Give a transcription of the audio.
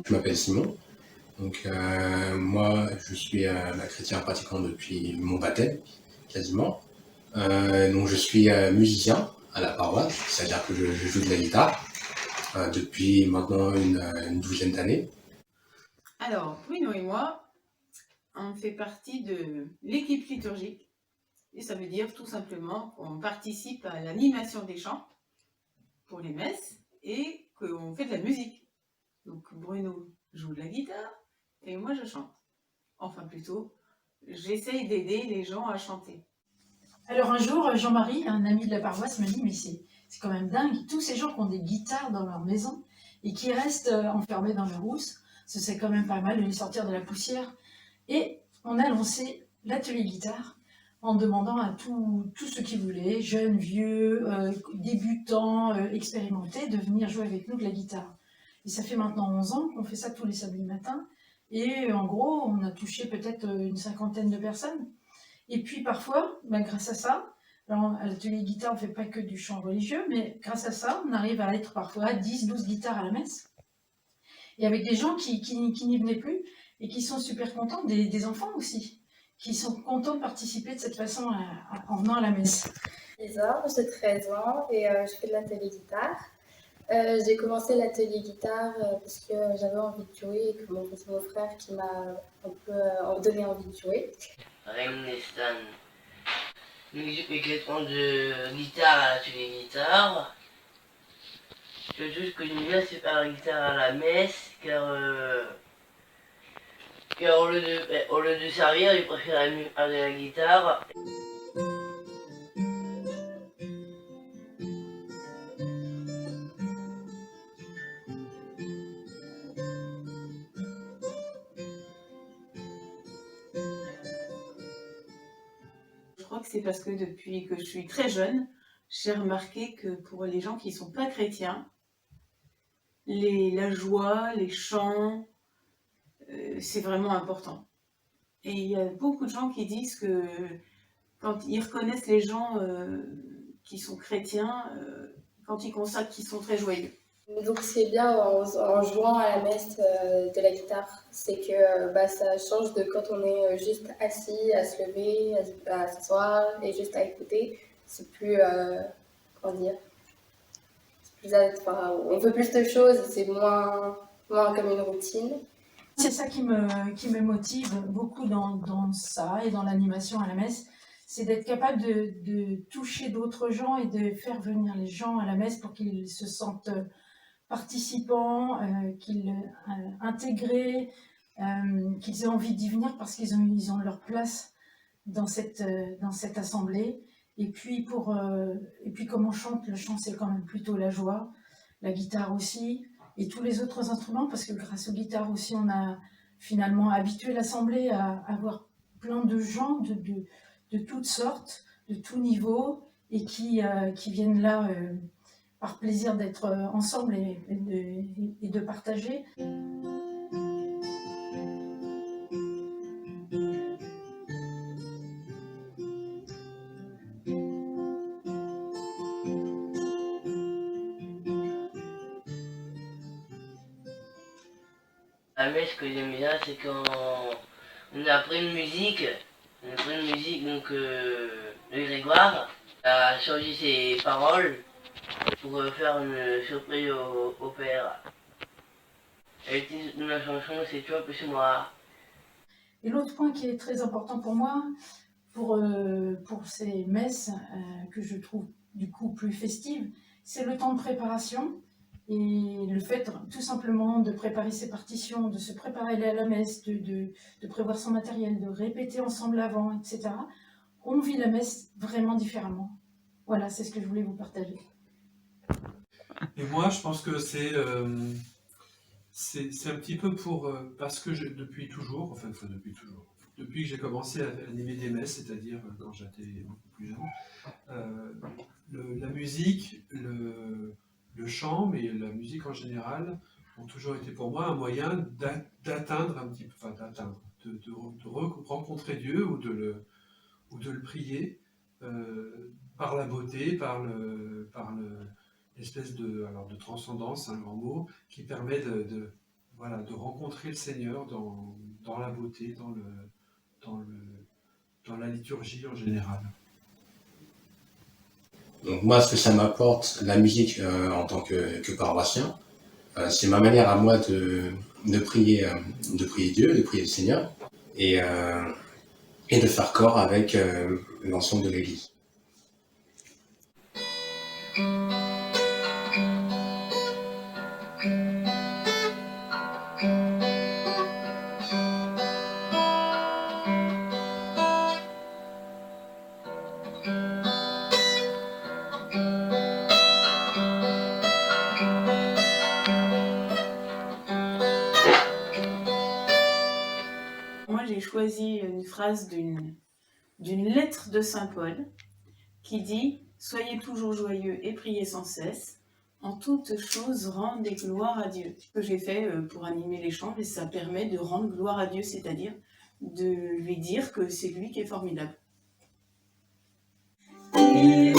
Je m'appelle Simon. Donc, moi, je suis chrétien pratiquant depuis mon baptême, quasiment. Donc, je suis musicien à la paroisse, c'est-à-dire que je joue de la guitare depuis maintenant une douzaine d'années. Alors, Bruno et moi, on fait partie de l'équipe liturgique. Et ça veut dire tout simplement qu'on participe à l'animation des chants pour les messes et qu'on fait de la musique. Donc Bruno joue de la guitare et moi je chante. Enfin plutôt, j'essaye d'aider les gens à chanter. Alors un jour, Jean-Marie, un ami de la paroisse, m'a dit « mais c'est quand même dingue, tous ces gens qui ont des guitares dans leur maison et qui restent enfermés dans leur housse, ce serait quand même pas mal de les sortir de la poussière. » Et on a lancé l'atelier guitare en demandant à tous ceux qui voulaient, jeunes, vieux, débutants, expérimentés, de venir jouer avec nous de la guitare. Et ça fait maintenant 11 ans qu'on fait ça tous les samedis matins. Et en gros, on a touché peut-être une 50aine de personnes. Et puis parfois, grâce à ça, alors, à l'atelier guitare, on ne fait pas que du chant religieux, mais grâce à ça, on arrive à être parfois 10, 12 guitares à la messe. Et avec des gens qui n'y venaient plus et qui sont super contents, des enfants aussi, qui sont contents de participer de cette façon en venant à la messe. 10 ans, j'ai 13 ans et je fais de l'atelier guitare. J'ai commencé l'atelier guitare parce que j'avais envie de jouer et que c'est mon frère qui m'a un peu donné envie de jouer. Remnestan. Nous j'ai 4 ans de guitare à l'atelier guitare. Le tout ce que j'aime bien, c'est faire la guitare à la messe, car au lieu de servir, je préfère faire de la guitare. Je crois que c'est parce que depuis que je suis très jeune, j'ai remarqué que pour les gens qui ne sont pas chrétiens, la joie, les chants, c'est vraiment important. Et il y a beaucoup de gens qui disent que quand ils reconnaissent les gens qui sont chrétiens, quand ils constatent qu'ils sont très joyeux. Donc ce qui est bien en jouant à la messe de la guitare, c'est que ça change de quand on est juste assis, à se lever, à s'asseoir et juste à écouter. C'est plus, comment dire, on fait plus de choses, c'est moins comme une routine. C'est ça qui me motive beaucoup dans ça et dans l'animation à la messe, c'est d'être capable de toucher d'autres gens et de faire venir les gens à la messe pour qu'ils se sentent participants, intégrés, qu'ils aient envie d'y venir parce qu'ils ont leur place dans cette assemblée. Et puis comme on chante, le chant c'est quand même plutôt la joie, la guitare aussi, et tous les autres instruments, parce que grâce aux guitares aussi, on a finalement habitué l'assemblée à avoir plein de gens de toutes sortes, de tout niveau, et qui viennent là par plaisir d'être ensemble et de partager. La messe, ce que j'aime bien, c'est quand on a appris une musique, donc le Grégoire a changé ses paroles pour faire une surprise au père. Et le titre de la chanson, c'est Tu vois plus moi. Et l'autre point qui est très important pour moi, pour ces messes que je trouve du coup plus festives, c'est le temps de préparation et le fait tout simplement de préparer ses partitions, de se préparer à aller à la messe, de prévoir son matériel, de répéter ensemble avant, etc. On vit la messe vraiment différemment. Voilà, c'est ce que je voulais vous partager. Et moi, je pense que c'est un petit peu parce que depuis toujours, depuis que j'ai commencé à animer des messes, c'est-à-dire quand j'étais beaucoup plus jeune, la musique, le chant, mais la musique en général, ont toujours été pour moi un moyen d'atteindre un petit peu, enfin d'atteindre, de rencontrer Dieu ou de le prier par la beauté, par l'espèce de transcendance, un grand mot, qui permet voilà, de rencontrer le Seigneur dans la beauté, dans la liturgie en général. Donc moi, ce que ça m'apporte, la musique en tant que paroissien, c'est ma manière à moi de prier Dieu, de prier le Seigneur, et, euh, et de faire corps avec l'ensemble de l'Église. Moi, j'ai choisi une phrase d'une lettre de Saint Paul qui dit « Soyez toujours joyeux et priez sans cesse. En toutes choses, rendez gloire à Dieu. » Ce que j'ai fait pour animer les chants, et ça permet de rendre gloire à Dieu, c'est-à-dire de lui dire que c'est lui qui est formidable. Il